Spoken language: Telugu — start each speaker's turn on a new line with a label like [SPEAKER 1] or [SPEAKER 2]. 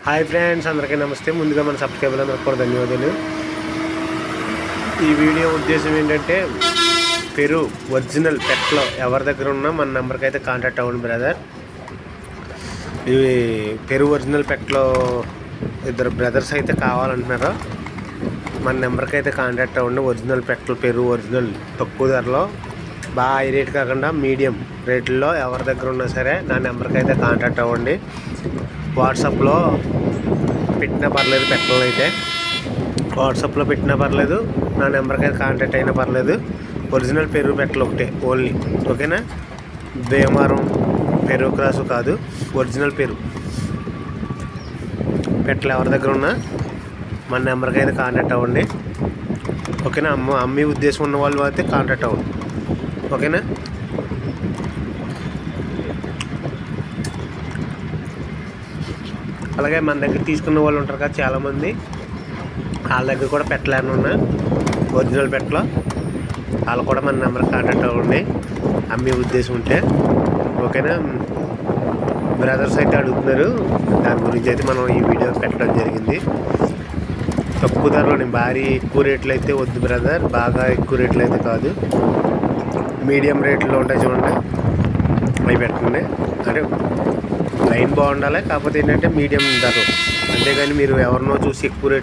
[SPEAKER 1] హాయ్ ఫ్రెండ్స్, అందరికీ నమస్తే. ముందుగా మన సబ్స్క్రైబర్లు అందరికీ కూడా ధన్యవాదాలు. ఈ వీడియో ఉద్దేశం ఏంటంటే, పెరు ఒరిజినల్ పెట్లో ఎవరి దగ్గర ఉన్నా మన నెంబర్కి అయితే కాంటాక్ట్ అవ్వండి బ్రదర్. ఇవి పెరు ఒరిజినల్ పెట్లో ఇద్దరు బ్రదర్స్ అయితే కావాలంటున్నారు. మన నెంబర్కి అయితే కాంటాక్ట్ అవ్వండి. ఒరిజినల్ పెట్లు పెరు ఒరిజినల్ తక్కువ ధరలో, బాగా హై రేట్ కాకుండా మీడియం రేట్లో ఎవరి దగ్గర ఉన్నా సరే నా నెంబర్కి అయితే కాంటాక్ట్ అవ్వండి. వాట్సాప్లో పెట్టినా పర్లేదు, పెట్టాలైతే వాట్సాప్లో పెట్టినా పర్లేదు, నా నెంబర్కి అయితే కాంటాక్ట్ అయినా పర్లేదు. ఒరిజినల్ పెరుగు పెట్టలు ఒకటే ఓన్లీ, ఓకేనా? భీమవరం పెరుగు క్రాసు కాదు, ఒరిజినల్ పెరుగు పెట్టలు ఎవరి దగ్గర ఉన్నా మన నెంబర్కి అయితే కాంటాక్ట్ అవ్వండి, ఓకేనా? అమ్మే ఉద్దేశం ఉన్న వాళ్ళు అయితే కాంటాక్ట్ అవ్వండి, ఓకేనా? అలాగే మన దగ్గర తీసుకున్న వాళ్ళు ఉంటారు కదా చాలామంది, వాళ్ళ దగ్గర కూడా పెట్టలేను ఉన్నా ఒరిజినల్ పెట్టలో, వాళ్ళు కూడా మన నెంబర్కి కాంటాక్ట్ అవ్వండి అమ్మే ఉద్దేశం ఉంటే, ఓకేనా? బ్రదర్స్ అయితే అడుగుతున్నారు, దాని గురించి అయితే మనం ఈ వీడియో పెట్టడం జరిగింది. తక్కువ ధరలోని, భారీ ఎక్కువ రేట్లు అయితే వద్దు బ్రదర్, బాగా ఎక్కువ రేట్లు అయితే కాదు, మీడియం రేట్లో ఉంటాయి చూడండి, అవి పెట్టండి. అంటే లైన్ బాగుండాలి, కాకపోతే ఏంటంటే మీడియం ధరలు, అంతేగాని మీరు ఎవరినో చూసి ఎక్కువ రేట్లు